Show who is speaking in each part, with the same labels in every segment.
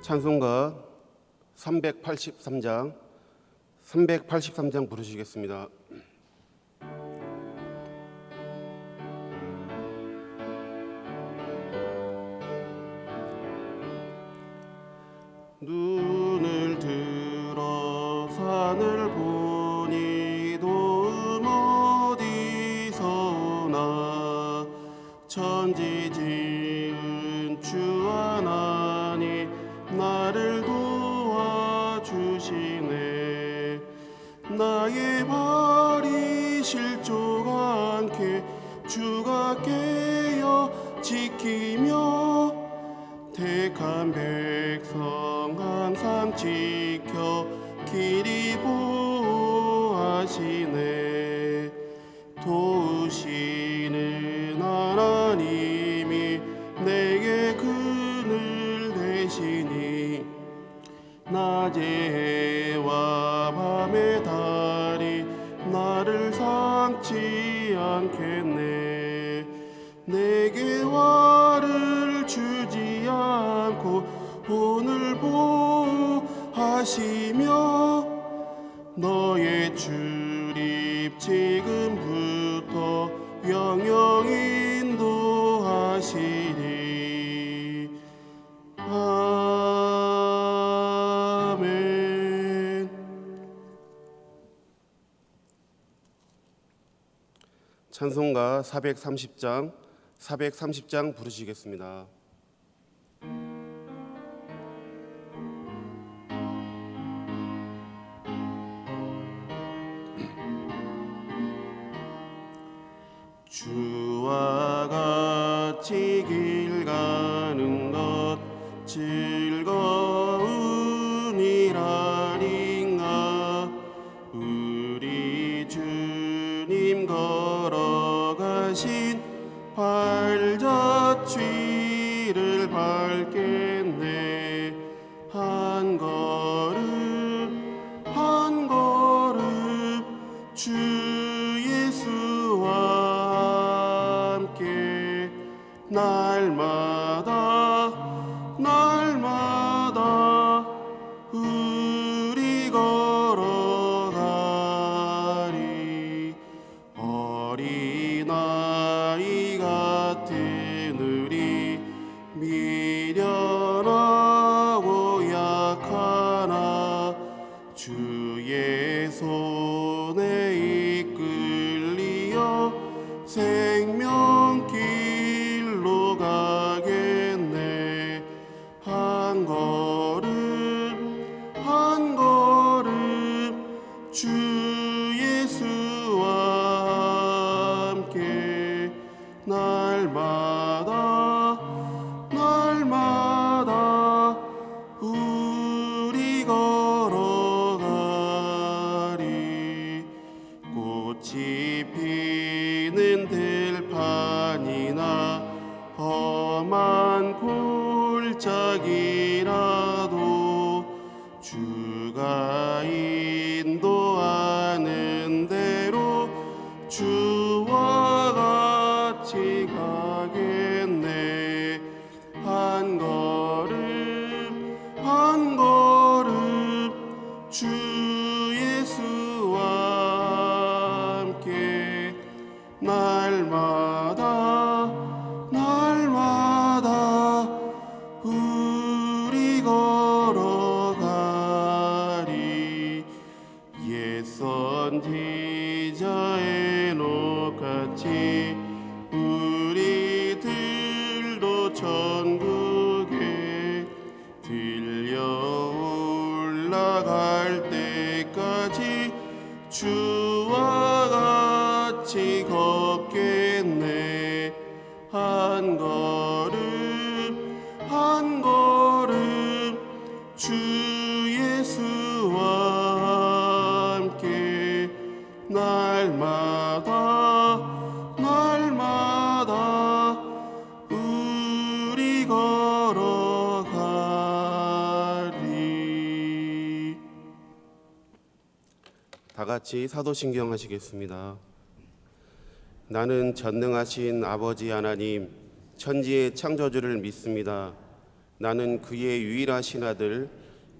Speaker 1: 찬송가 383장 부르시겠습니다. 눈을 들어 산을 보니 도움 어디서 오나 천지 지은 주 하나님 나를 도와주시네. 나의 발이 실족 않게 주가 깨어 지키며 택한 백성 항상 지켜 길이 보호하시네. 도우시는 하나님이 내게 그늘 되시니 낮의 해와 밤의 달이 나를 상치 않겠네. 내게 화를 주지 않고 오늘 보호하시며 너의 출입 지금부터 영영 인도하시리. 아멘. 찬송가 430장 부르시겠습니다. 주와 같이 길 가는 것 즐거움이라린가. 우리 주님 걸어가신 발자취를 밟겠네. 한 걸음 한 걸음 주 예수와 함께 날마다 우리 걸어가리. 어린아이 같은 우리 미련하고 약하나 주의 손에 이끌리어 생명길로 가겠네. 한 걸음 한 걸음 주 예수와 함께 날마다 우리 걸어가리. 꽃이 피는 들판이나 험한 골짜기라도 주가 인도하는 대로 주와 같이 가겠네. 한 걸음 한 걸음 주 예수와 함께 날마다 우리 걸어가리. 옛 선지자 에녹같이 우리들도 천국에 들려 올라갈 때까지 주와 같이 걷겠네. 한 걸음 한 걸음 주 예수와 함께 날마다 우리 걸어가리. 다 같이 사도신경 하시겠습니다. 나는 전능하신 아버지 하나님 천지의 창조주를 믿습니다. 나는 그의 유일하신 아들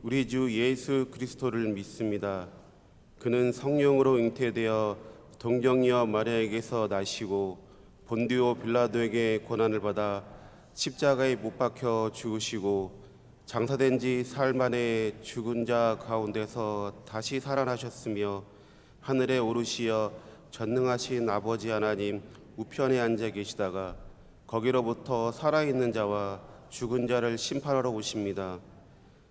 Speaker 1: 우리 주 예수 그리스도를 믿습니다. 그는 성령으로 잉태되어 동정녀 마리아에게서 나시고 본디오 빌라도에게 고난을 받아 십자가에 못 박혀 죽으시고 장사된 지 사흘 만에 죽은 자 가운데서 다시 살아나셨으며 하늘에 오르시어 전능하신 아버지 하나님 우편에 앉아 계시다가 거기로부터 살아있는 자와 죽은 자를 심판하러 오십니다.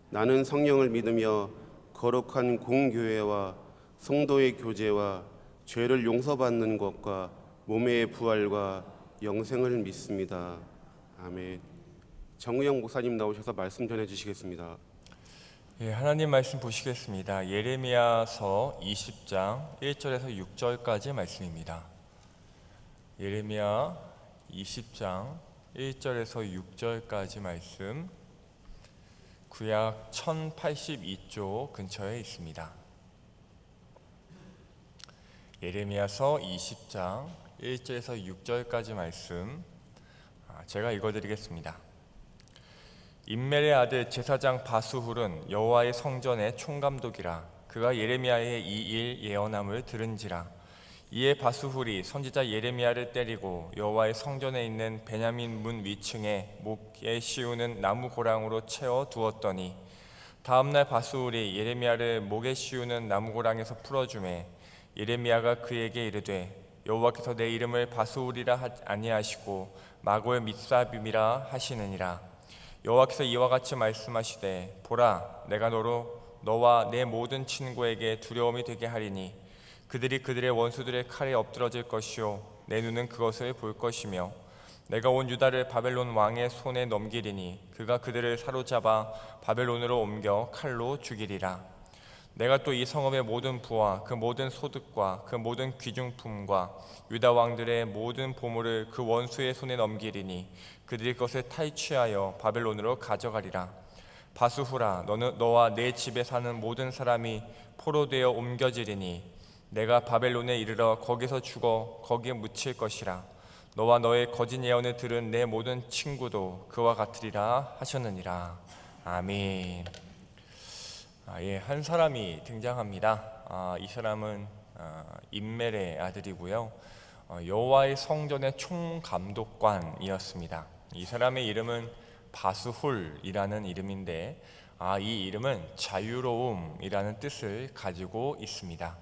Speaker 1: 나는 성령을 믿으며 거룩한 공교회와 성도의 교제와 죄를 용서받는 것과 몸의 부활과 영생을 믿습니다. 아멘. 정우영 목사님 나오셔서 말씀 전해주시겠습니다.
Speaker 2: 예, 하나님 말씀 보시겠습니다. 예레미야서 20장 1절에서 6절까지 말씀입니다. 예레미야 20장 1절에서 6절까지 말씀, 구약 1082쪽 근처에 있습니다. 예레미야서 20장 1절에서 6절까지 말씀, 제가 읽어드리겠습니다. 임멜의 아들 제사장 바수훌은 여호와의 성전의 총감독이라. 그가 예레미야의 이 일 예언함을 들은지라. 이에 바수훌이 선지자 예레미야를 때리고 여호와의 성전에 있는 베냐민 문 위층에 목에 씌우는 나무 고랑으로 채워 두었더니, 다음날 바수훌이 예레미야를 목에 씌우는 나무 고랑에서 풀어주매 예레미야가 그에게 이르되, 여호와께서 내 이름을 바수훌이라 아니하시고 마고의 밉사빔이라 하시느니라. 여호와께서 이와 같이 말씀하시되, 보라, 내가 너와 내 모든 친구에게 두려움이 되게 하리니 그들이 그들의 원수들의 칼에 엎드러질 것이요 내 눈은 그것을 볼 것이며, 내가 온 유다를 바벨론 왕의 손에 넘기리니 그가 그들을 사로잡아 바벨론으로 옮겨 칼로 죽이리라. 내가 또 이 성읍의 모든 부와 그 모든 소득과 그 모든 귀중품과 유다 왕들의 모든 보물을 그 원수의 손에 넘기리니 그들이 그것을 탈취하여 바벨론으로 가져가리라. 바수후라, 너와 내 집에 사는 모든 사람이 포로되어 옮겨지리니 내가 바벨론에 이르러 거기서 죽어 거기에 묻힐 것이라. 너와 너의 거짓 예언을 들은 내 모든 친구도 그와 같으리라 하셨느니라. 아멘. 한 사람이 등장합니다. 이 사람은 임멜의 아들이고요, 여호와의 성전의 총감독관이었습니다. 이 사람의 이름은 바수훌이라는 이름인데, 이 이름은 자유로움이라는 뜻을 가지고 있습니다.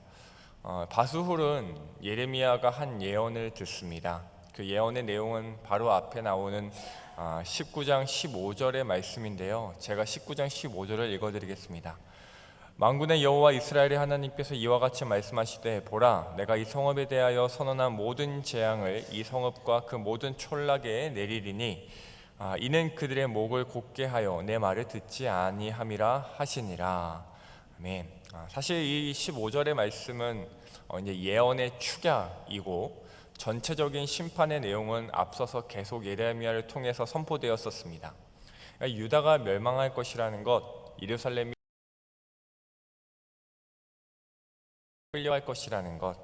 Speaker 2: 바수훌은 예레미야가 한 예언을 듣습니다. 그 예언의 내용은 바로 앞에 나오는 19장 15절의 말씀인데요, 제가 19장 15절을 읽어드리겠습니다. 만군의 여호와 이스라엘의 하나님께서 이와 같이 말씀하시되, 보라, 내가 이 성읍에 대하여 선언한 모든 재앙을 이 성읍과 그 모든 촌락에 내리리니 이는 그들의 목을 곧게 하여 내 말을 듣지 아니함이라 하시니라. 아멘. 사실 이 15절의 말씀은 이제 예언의 축약이고 전체적인 심판의 내용은 앞서서 계속 예레미야를 통해서 선포되었었습니다. 그러니까 유다가 멸망할 것이라는 것, 예루살렘이 끌려갈 것이라는 것,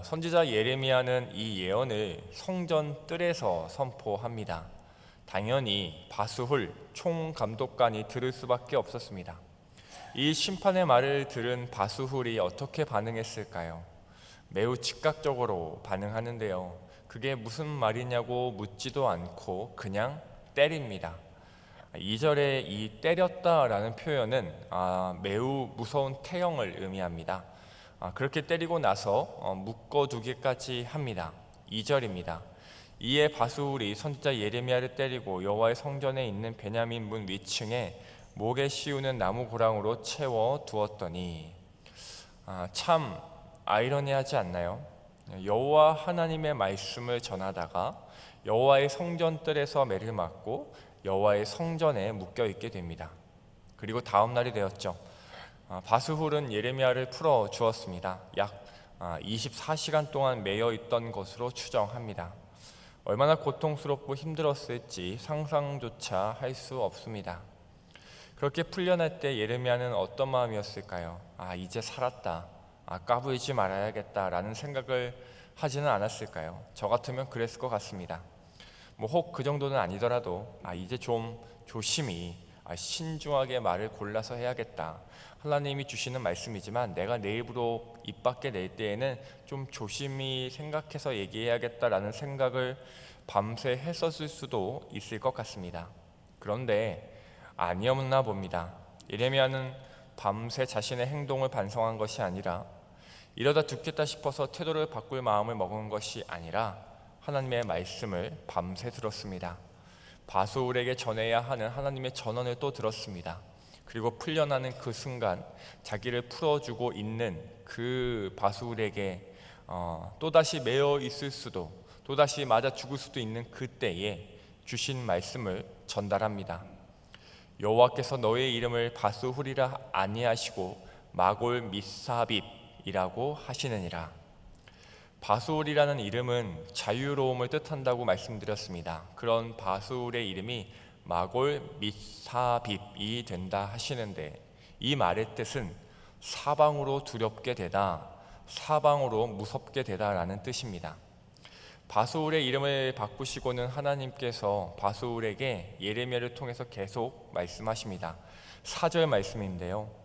Speaker 2: 선지자 예레미야는 이 예언을 성전 뜰에서 선포합니다. 당연히 바수훌 총감독관이 들을 수밖에 없었습니다. 이 심판의 말을 들은 바수훌이 어떻게 반응했을까요? 매우 즉각적으로 반응하는데요, 그게 무슨 말이냐고 묻지도 않고 그냥 때립니다. 2절에 이 때렸다라는 표현은 매우 무서운 태형을 의미합니다. 그렇게 때리고 나서 묶어두기까지 합니다. 2절입니다. 이에 바수훌이 선지자 예레미야를 때리고 여호와의 성전에 있는 베냐민 문 위층에 목에 씌우는 나무 고랑으로 채워 두었더니, 참 아이러니하지 않나요? 여호와 하나님의 말씀을 전하다가 여호와의 성전뜰에서 매를 맞고 여호와의 성전에 묶여 있게 됩니다. 그리고 다음 날이 되었죠. 바수훌은 예레미야를 풀어 주었습니다. 약 24시간 동안 매여 있던 것으로 추정합니다. 얼마나 고통스럽고 힘들었을지 상상조차 할 수 없습니다. 그렇게 풀려날 때 예레미야는 어떤 마음이었을까요? 이제 살았다, 까불지 말아야겠다라는 생각을 하지는 않았을까요? 저 같으면 그랬을 것 같습니다. 뭐 혹 그 정도는 아니더라도 이제 좀 조심히 신중하게 말을 골라서 해야겠다. 하나님이 주시는 말씀이지만 내가 내 입으로 입 밖에 낼 때에는 좀 조심히 생각해서 얘기해야겠다라는 생각을 밤새 했었을 수도 있을 것 같습니다. 그런데 아니었나 봅니다. 예레미야는 밤새 자신의 행동을 반성한 것이 아니라 이러다 죽겠다 싶어서 태도를 바꿀 마음을 먹은 것이 아니라 하나님의 말씀을 밤새 들었습니다. 바수울에게 전해야 하는 하나님의 전언을 또 들었습니다. 그리고 풀려나는 그 순간 자기를 풀어주고 있는 그 바수울에게 또다시 매여 있을 수도, 또다시 맞아 죽을 수도 있는 그때에 주신 말씀을 전달합니다. 여호와께서 너의 이름을 바수훌이라 아니하시고 마골 미사빕이라고 하시느니라. 바수울이라는 이름은 자유로움을 뜻한다고 말씀드렸습니다. 그런 바수울의 이름이 마골 미사빕이 된다 하시는데, 이 말의 뜻은 사방으로 두렵게 되다, 사방으로 무섭게 되다라는 뜻입니다. 바수울의 이름을 바꾸시고는 하나님께서 바수울에게 예레미야를 통해서 계속 말씀하십니다. 4절 말씀인데요,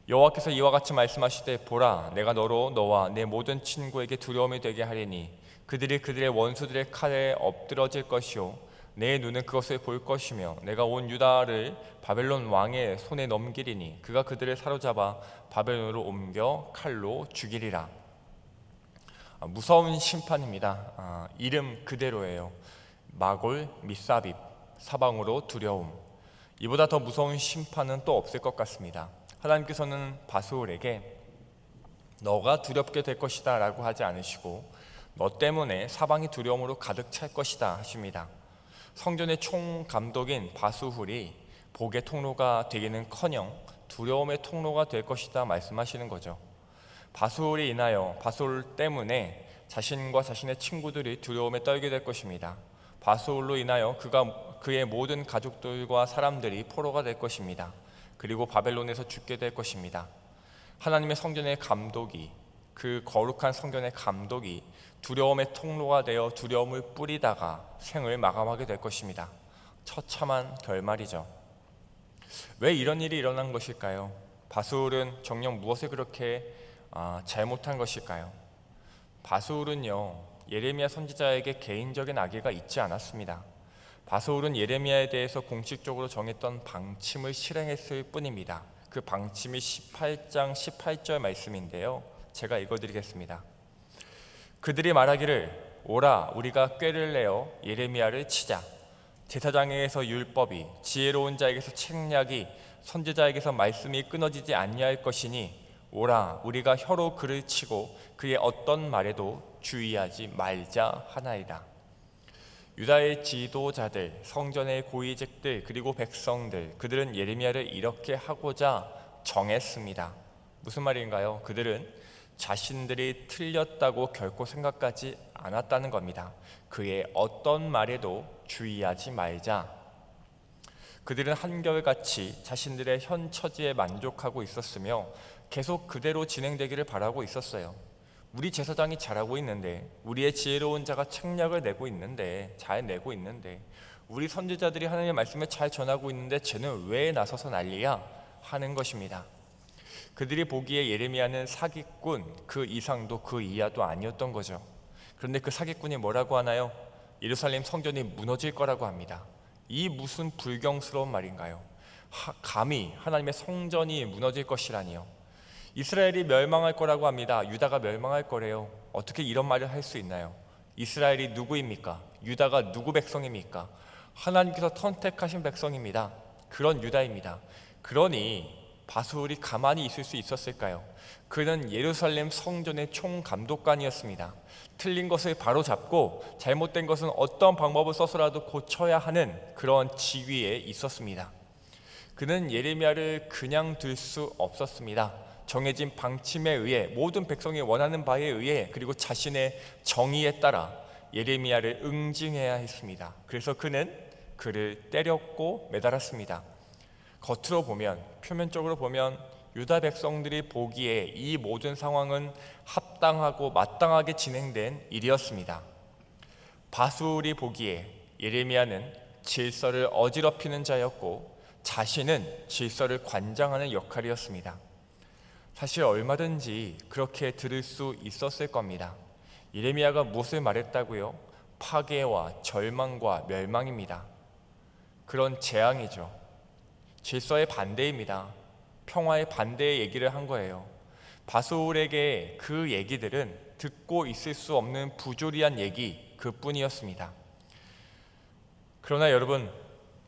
Speaker 2: 여호와께서 이와 같이 말씀하시되 보라, 내가 너로 너와 내 모든 친구에게 두려움이 되게 하리니 그들이 그들의 원수들의 칼에 엎드러질 것이요 내 눈은 그것을 볼 것이며 내가 온 유다를 바벨론 왕의 손에 넘기리니 그가 그들을 사로잡아 바벨론으로 옮겨 칼로 죽이리라. 무서운 심판입니다. 이름 그대로예요. 마골 미사빕, 사방으로 두려움. 이보다 더 무서운 심판은 또 없을 것 같습니다. 하나님께서는 바수울에게 너가 두렵게 될 것이다 라고 하지 않으시고 너 때문에 사방이 두려움으로 가득 찰 것이다 하십니다. 성전의 총감독인 바수훌이 복의 통로가 되기는커녕 두려움의 통로가 될 것이다 말씀하시는 거죠. 바수hul이 인하여 바수hul 때문에 자신과 자신의 친구들이 두려움에 떨게 될 것입니다. 바수hul로 인하여 그의 모든 가족들과 사람들이 포로가 될 것입니다. 그리고 바벨론에서 죽게 될 것입니다. 하나님의 성전의 감독이, 그 거룩한 성전의 감독이 두려움의 통로가 되어 두려움을 뿌리다가 생을 마감하게 될 것입니다. 처참한 결말이죠. 왜 이런 일이 일어난 것일까요? 바수hul은 정녕 무엇을 그렇게 잘못한 것일까요? 바수hul은요, 예레미야 선지자에게 개인적인 악의가 있지 않았습니다. 바수hul은 예레미야에 대해서 공식적으로 정했던 방침을 실행했을 뿐입니다. 그 방침이 18장 18절 말씀인데요, 제가 읽어드리겠습니다. 그들이 말하기를 오라 우리가 꾀를 내어 예레미야를 치자. 제사장에게서 율법이, 지혜로운 자에게서 책략이, 선지자에게서 말씀이 끊어지지 아니할 것이니 오라 우리가 혀로 그를 치고 그의 어떤 말에도 주의하지 말자 하나이다. 유다의 지도자들, 성전의 고위직들, 그리고 백성들, 그들은 예레미야를 이렇게 하고자 정했습니다. 무슨 말인가요? 그들은 자신들이 틀렸다고 결코 생각하지 않았다는 겁니다. 그의 어떤 말에도 주의하지 말자. 그들은 한결같이 자신들의 현 처지에 만족하고 있었으며 계속 그대로 진행되기를 바라고 있었어요. 우리 제사장이 잘하고 있는데, 우리의 지혜로운 자가 책략을 내고 있는데, 잘 내고 있는데, 우리 선지자들이 하나님의 말씀을 잘 전하고 있는데 쟤는 왜 나서서 난리야? 하는 것입니다. 그들이 보기에 예레미야는 사기꾼, 그 이상도 그 이하도 아니었던 거죠. 그런데 그 사기꾼이 뭐라고 하나요? 예루살렘 성전이 무너질 거라고 합니다. 이 무슨 불경스러운 말인가요? 감히 하나님의 성전이 무너질 것이라니요. 이스라엘이 멸망할 거라고 합니다. 유다가 멸망할 거래요. 어떻게 이런 말을 할 수 있나요? 이스라엘이 누구입니까? 유다가 누구 백성입니까? 하나님께서 선택하신 백성입니다. 그런 유다입니다. 그러니 바수hul이 가만히 있을 수 있었을까요? 그는 예루살렘 성전의 총감독관이었습니다. 틀린 것을 바로잡고 잘못된 것은 어떤 방법을 써서라도 고쳐야 하는 그런 지위에 있었습니다. 그는 예레미야를 그냥 둘 수 없었습니다. 정해진 방침에 의해, 모든 백성이 원하는 바에 의해, 그리고 자신의 정의에 따라 예레미야를 응징해야 했습니다. 그래서 그는 그를 때렸고 매달았습니다. 겉으로 보면, 표면적으로 보면 유다 백성들이 보기에 이 모든 상황은 합당하고 마땅하게 진행된 일이었습니다. 바수hul이 보기에 예레미야는 질서를 어지럽히는 자였고 자신은 질서를 관장하는 역할이었습니다. 사실 얼마든지 그렇게 들을 수 있었을 겁니다. 예레미야가 무엇을 말했다고요? 파괴와 절망과 멸망입니다. 그런 재앙이죠. 질서의 반대입니다. 평화의 반대의 얘기를 한 거예요. 바수울에게 그 얘기들은 듣고 있을 수 없는 부조리한 얘기 그뿐이었습니다. 그러나 여러분,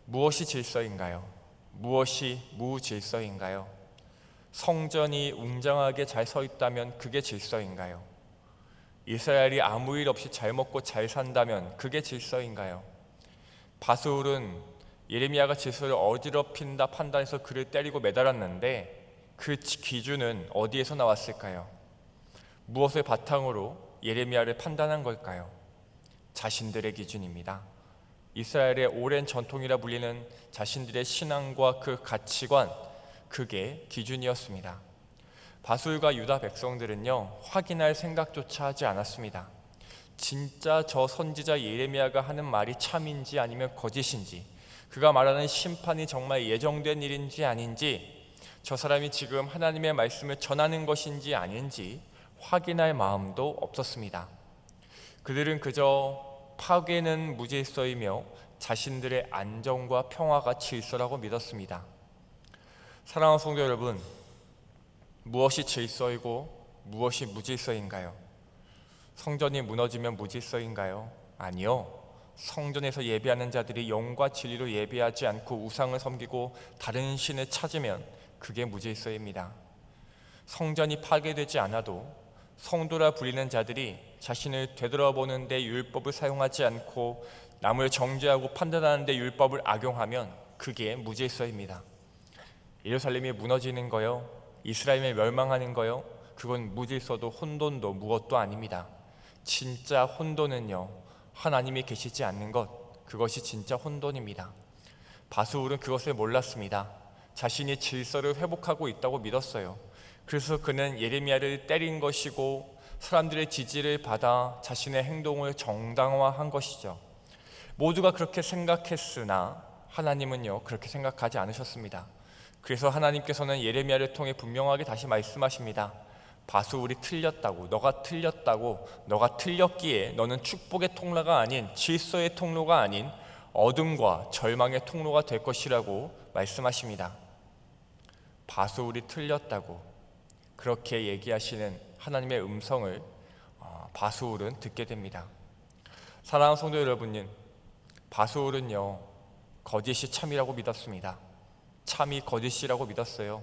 Speaker 2: 무엇이 질서인가요? 무엇이 무질서인가요? 성전이 웅장하게 잘 서 있다면 그게 질서인가요? 이스라엘이 아무 일 없이 잘 먹고 잘 산다면 그게 질서인가요? 바수울은 예레미야가 질서를 어지럽힌다 판단해서 그를 때리고 매달았는데 그 기준은 어디에서 나왔을까요? 무엇을 바탕으로 예레미야를 판단한 걸까요? 자신들의 기준입니다. 이스라엘의 오랜 전통이라 불리는 자신들의 신앙과 그 가치관, 그게 기준이었습니다. 바술과 유다 백성들은요, 확인할 생각조차 하지 않았습니다. 진짜 저 선지자 예레미야가 하는 말이 참인지 아니면 거짓인지, 그가 말하는 심판이 정말 예정된 일인지 아닌지, 저 사람이 지금 하나님의 말씀을 전하는 것인지 아닌지 확인할 마음도 없었습니다. 그들은 그저 파괴는 무질서이며 자신들의 안정과 평화가 질서라고 믿었습니다. 사랑하는 성도 여러분, 무엇이 질서이고 무엇이 무질서인가요? 성전이 무너지면 무질서인가요? 아니요. 성전에서 예배하는 자들이 영과 진리로 예배하지 않고 우상을 섬기고 다른 신을 찾으면 그게 무질서입니다. 성전이 파괴되지 않아도 성도라 불리는 자들이 자신을 되돌아보는 데 율법을 사용하지 않고 남을 정죄하고 판단하는 데 율법을 악용하면 그게 무질서입니다. 예루살렘이 무너지는 거요, 이스라엘이 멸망하는 거요, 그건 무질서도 혼돈도 무엇도 아닙니다. 진짜 혼돈은요, 하나님이 계시지 않는 것, 그것이 진짜 혼돈입니다. 바수울은 그것을 몰랐습니다. 자신이 질서를 회복하고 있다고 믿었어요. 그래서 그는 예레미야를 때린 것이고 사람들의 지지를 받아 자신의 행동을 정당화한 것이죠. 모두가 그렇게 생각했으나 하나님은요, 그렇게 생각하지 않으셨습니다. 그래서 하나님께서는 예레미야를 통해 분명하게 다시 말씀하십니다. 바수울이 틀렸다고, 너가 틀렸다고, 너가 틀렸기에 너는 축복의 통로가 아닌, 질서의 통로가 아닌 어둠과 절망의 통로가 될 것이라고 말씀하십니다. 바수울이 틀렸다고 그렇게 얘기하시는 하나님의 음성을 바수울은 듣게 됩니다. 사랑하는 성도 여러분님, 바수울은요, 거짓이 참이라고 믿었습니다. 참이 거짓이라고 믿었어요.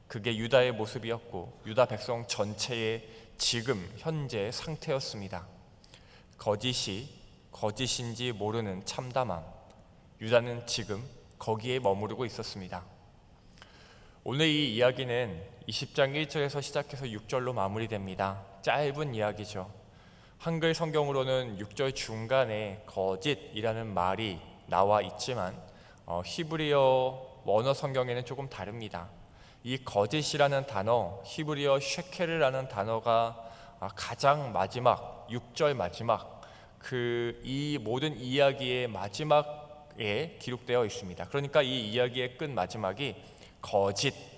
Speaker 2: 그게 유다의 모습이었고 유다 백성 전체의 지금 현재의 상태였습니다. 거짓이 거짓인지 모르는 참담함, 유다는 지금 거기에 머무르고 있었습니다. 오늘 이 이야기는 20장 1절에서 시작해서 6절로 마무리됩니다. 짧은 이야기죠. 한글 성경으로는 6절 중간에 거짓이라는 말이 나와 있지만 히브리어 원어 성경에는 조금 다릅니다. 이 거짓이라는 단어, 히브리어 쉐케르라는 단어가 가장 마지막 6절 마지막 이 모든 이야기의 마지막에 기록되어 있습니다. 그러니까 이 이야기의 끝 마지막이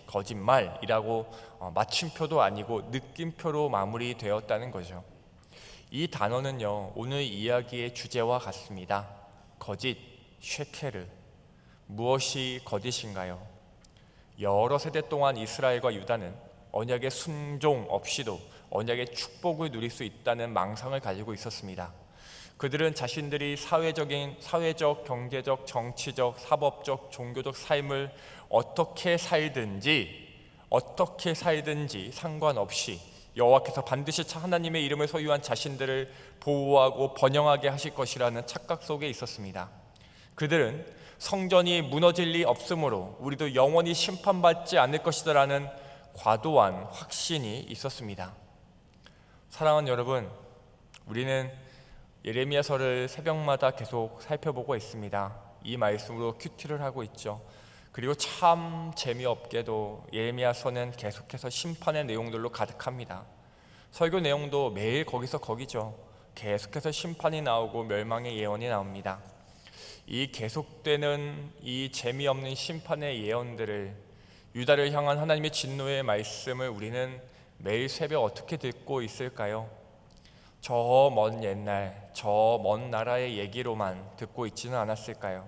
Speaker 2: 거짓말이라고 마침표도 아니고 느낌표로 마무리되었다는 거죠. 이 단어는요, 오늘 이야기의 주제와 같습니다. 거짓, 쉐케르. 무엇이 거짓인가요? 여러 세대 동안 이스라엘과 유다는 언약의 순종 없이도 언약의 축복을 누릴 수 있다는 망상을 가지고 있었습니다. 그들은 자신들이 사회적, 경제적, 정치적, 사법적, 종교적 삶을 어떻게 살든지 상관없이 여호와께서 반드시 하나님의 이름을 소유한 자신들을 보호하고 번영하게 하실 것이라는 착각 속에 있었습니다. 그들은 성전이 무너질 리 없으므로 우리도 영원히 심판받지 않을 것이다라는 과도한 확신이 있었습니다. 사랑하는 여러분, 우리는 예레미야서를 새벽마다 계속 살펴보고 있습니다. 이 말씀으로 큐티를 하고 있죠. 그리고 참 재미없게도 예레미야서는 계속해서 심판의 내용들로 가득합니다. 설교 내용도 매일 거기서 거기죠. 계속해서 심판이 나오고 멸망의 예언이 나옵니다. 이 계속되는 이 재미없는 심판의 예언들을, 유다를 향한 하나님의 진노의 말씀을 우리는 매일 새벽 어떻게 듣고 있을까요? 저 먼 옛날, 저 먼 나라의 얘기로만 듣고 있지는 않았을까요?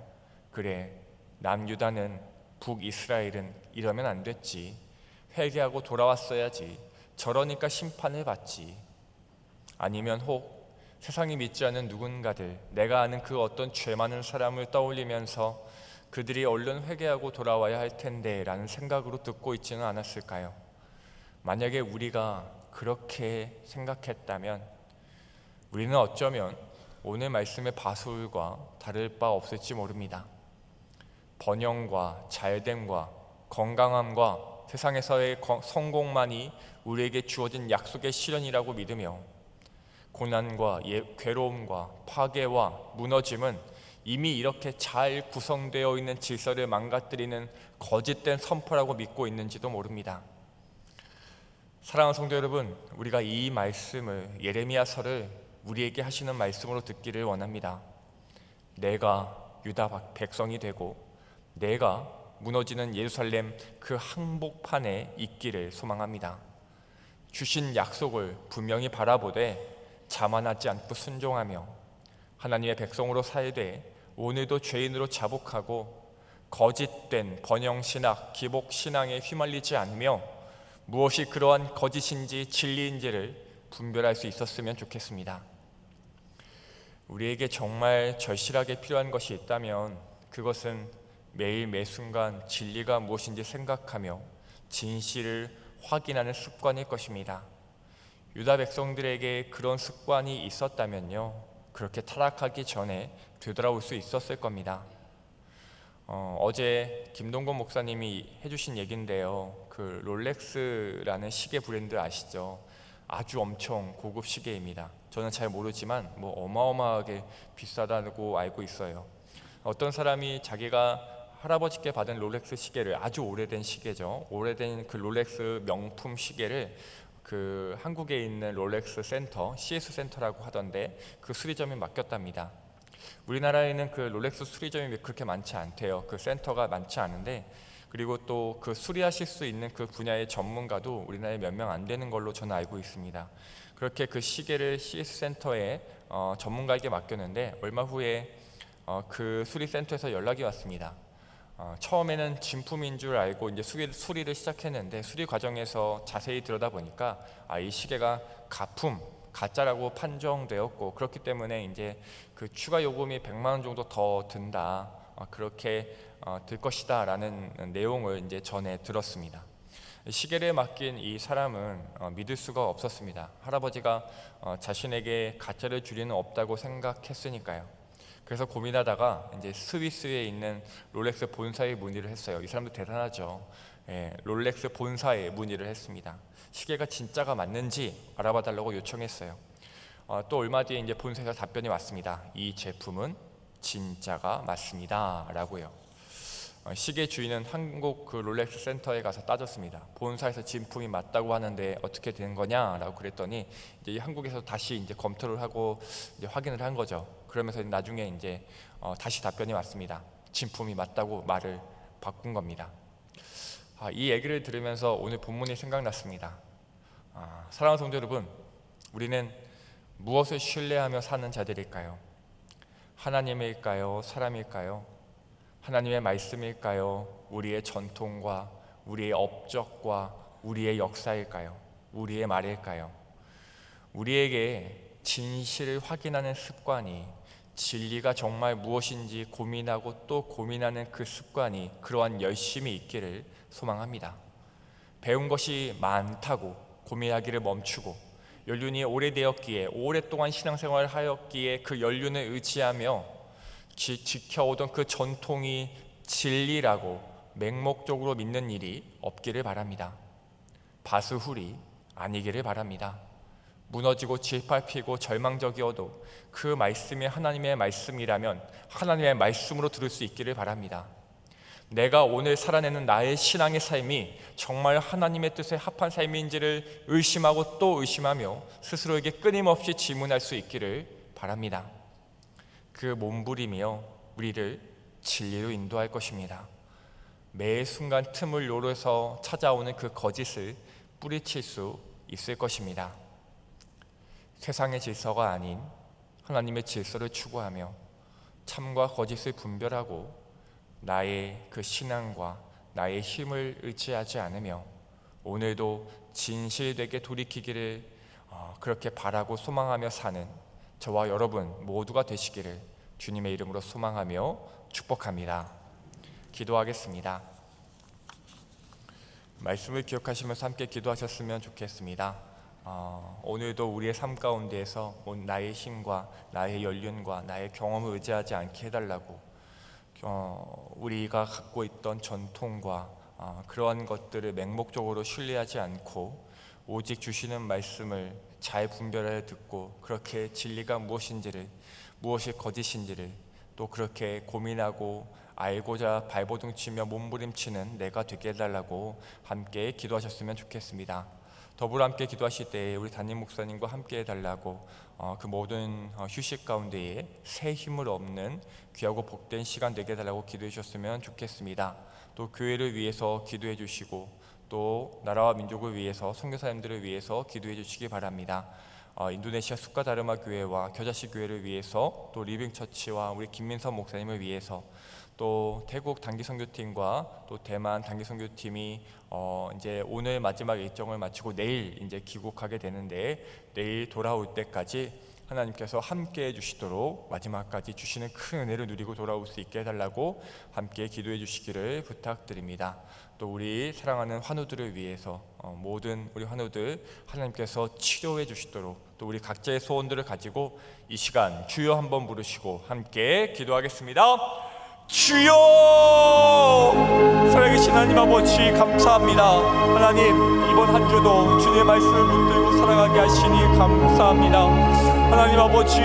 Speaker 2: 그래, 남유다는, 북이스라엘은 이러면 안 됐지. 회개하고 돌아왔어야지. 저러니까 심판을 받지. 아니면 혹 세상이 믿지 않는 누군가들, 내가 아는 그 어떤 죄 많은 사람을 떠올리면서 그들이 얼른 회개하고 돌아와야 할 텐데 라는 생각으로 듣고 있지는 않았을까요? 만약에 우리가 그렇게 생각했다면 우리는 어쩌면 오늘 말씀의 바울과 다를 바 없을지 모릅니다. 번영과 잘됨과 건강함과 세상에서의 성공만이 우리에게 주어진 약속의 실현이라고 믿으며, 고난과 괴로움과 파괴와 무너짐은 이미 이렇게 잘 구성되어 있는 질서를 망가뜨리는 거짓된 선포라고 믿고 있는지도 모릅니다. 사랑하는 성도 여러분, 우리가 이 말씀을, 예레미야서를 우리에게 하시는 말씀으로 듣기를 원합니다. 내가 유다 백성이 되고 내가 무너지는 예루살렘 그 항복판에 있기를 소망합니다. 주신 약속을 분명히 바라보되 자만하지 않고 순종하며 하나님의 백성으로 살되 오늘도 죄인으로 자복하고 거짓된 번영신학, 기복신앙에 휘말리지 않으며 무엇이 그러한 거짓인지 진리인지를 분별할 수 있었으면 좋겠습니다. 우리에게 정말 절실하게 필요한 것이 있다면 그것은 매일 매순간 진리가 무엇인지 생각하며 진실을 확인하는 습관일 것입니다. 유다 백성들에게 그런 습관이 있었다면요, 그렇게 타락하기 전에 되돌아올 수 있었을 겁니다. 어제 김동건 목사님이 해주신 얘기인데요, 그 롤렉스라는 시계 브랜드 아시죠? 아주 엄청 고급 시계입니다. 저는 잘 모르지만 뭐 어마어마하게 비싸다고 알고 있어요. 어떤 사람이 자기가 할아버지께 받은 롤렉스 시계를, 아주 오래된 시계죠, 오래된 그 롤렉스 명품 시계를 그 한국에 있는 롤렉스 센터, CS 센터라고 하던데 그 수리점에 맡겼답니다. 우리나라에는 그 롤렉스 수리점이 그렇게 많지 않대요. 그 센터가 많지 않은데, 그리고 또 그 수리하실 수 있는 그 분야의 전문가도 우리나라에 몇 명 안 되는 걸로 저는 알고 있습니다. 그렇게 그 시계를 CS 센터에 전문가에게 맡겼는데 얼마 후에 그 수리센터에서 연락이 왔습니다. 처음에는 진품인 줄 알고 이제 수리를 시작했는데 수리 과정에서 자세히 들여다보니까 이 시계가 가짜라고 판정되었고, 그렇기 때문에 이제 그 추가 요금이 100만 원 정도 더 든다, 그렇게 들 것이다 라는 내용을 이제 전해 들었습니다. 시계를 맡긴 이 사람은 믿을 수가 없었습니다. 할아버지가 자신에게 가짜를 줄 리는 없다고 생각했으니까요. 그래서 고민하다가 이제 스위스에 있는 롤렉스 본사에 문의를 했어요. 이 사람도 대단하죠. 롤렉스 본사에 문의를 했습니다. 시계가 진짜가 맞는지 알아봐 달라고 요청했어요. 또 얼마 뒤에 이제 본사에서 답변이 왔습니다. 이 제품은 진짜가 맞습니다 라고요. 시계 주인은 한국 그 롤렉스 센터에 가서 따졌습니다. 본사에서 진품이 맞다고 하는데 어떻게 된 거냐라고 그랬더니 이제 한국에서 다시 이제 검토를 하고 이제 확인을 한 거죠. 그러면서 나중에 이제 다시 답변이 왔습니다. 진품이 맞다고 말을 바꾼 겁니다. 이 얘기를 들으면서 오늘 본문이 생각났습니다. 사랑하는 성도 여러분, 우리는 무엇을 신뢰하며 사는 자들일까요? 하나님일까요? 사람일까요? 하나님의 말씀일까요? 우리의 전통과 우리의 업적과 우리의 역사일까요? 우리의 말일까요? 우리에게 진실을 확인하는 습관이, 진리가 정말 무엇인지 고민하고 또 고민하는 그 습관이, 그러한 열심이 있기를 소망합니다. 배운 것이 많다고 고민하기를 멈추고, 연륜이 오래되었기에, 오랫동안 신앙생활을 하였기에 그 연륜을 의지하며 지켜오던 그 전통이 진리라고 맹목적으로 믿는 일이 없기를 바랍니다. 바스훌이 아니기를 바랍니다. 무너지고 짓밟히고 절망적이어도 그 말씀이 하나님의 말씀이라면 하나님의 말씀으로 들을 수 있기를 바랍니다. 내가 오늘 살아내는 나의 신앙의 삶이 정말 하나님의 뜻에 합한 삶인지를 의심하고 또 의심하며 스스로에게 끊임없이 질문할 수 있기를 바랍니다. 그 몸부림이요, 우리를 진리로 인도할 것입니다. 매 순간 틈을 노려서 찾아오는 그 거짓을 뿌리칠 수 있을 것입니다. 세상의 질서가 아닌 하나님의 질서를 추구하며 참과 거짓을 분별하고 나의 그 신앙과 나의 힘을 의지하지 않으며 오늘도 진실되게 돌이키기를 그렇게 바라고 소망하며 사는 저와 여러분 모두가 되시기를 주님의 이름으로 소망하며 축복합니다. 기도하겠습니다. 말씀을 기억하시면서 함께 기도하셨으면 좋겠습니다. 오늘도 우리의 삶 가운데에서 나의 힘과 나의 연륜과 나의 경험을 의지하지 않게 해달라고, 우리가 갖고 있던 전통과 그러한 것들을 맹목적으로 신뢰하지 않고 오직 주시는 말씀을 잘 분별해 듣고 그렇게 진리가 무엇인지를, 무엇이 거짓인지를 또 그렇게 고민하고 알고자 발버둥 치며 몸부림치는 내가 되게 해달라고 함께 기도하셨으면 좋겠습니다. 더불어 함께 기도하실 때 우리 담임 목사님과 함께 해달라고, 그 모든 휴식 가운데에 새 힘을 얻는 귀하고 복된 시간 되게 해달라고 기도해 주셨으면 좋겠습니다. 또 교회를 위해서 기도해 주시고 또 나라와 민족을 위해서 선교사님들을 위해서 기도해 주시기 바랍니다. 인도네시아 수카다르마 교회와 겨자씨 교회를 위해서 또 리빙처치와 우리 김민선 목사님을 위해서 또 태국 단기선교팀과 또 대만 단기선교팀이 이제 오늘 마지막 일정을 마치고 내일 이제 귀국하게 되는데 내일 돌아올 때까지 하나님께서 함께 해주시도록 마지막까지 주시는 큰 은혜를 누리고 돌아올 수 있게 해달라고 함께 기도해 주시기를 부탁드립니다. 또 우리 사랑하는 환우들을 위해서 모든 우리 환우들 하나님께서 치료해 주시도록, 또 우리 각자의 소원들을 가지고 이 시간 주여 한번 부르시고 함께 기도하겠습니다. 주여! 살아계신 하나님 아버지 감사합니다. 하나님, 이번 한 주도 주님의 말씀을 붙들고 살아가게 하시니 감사합니다. 하나님 아버지,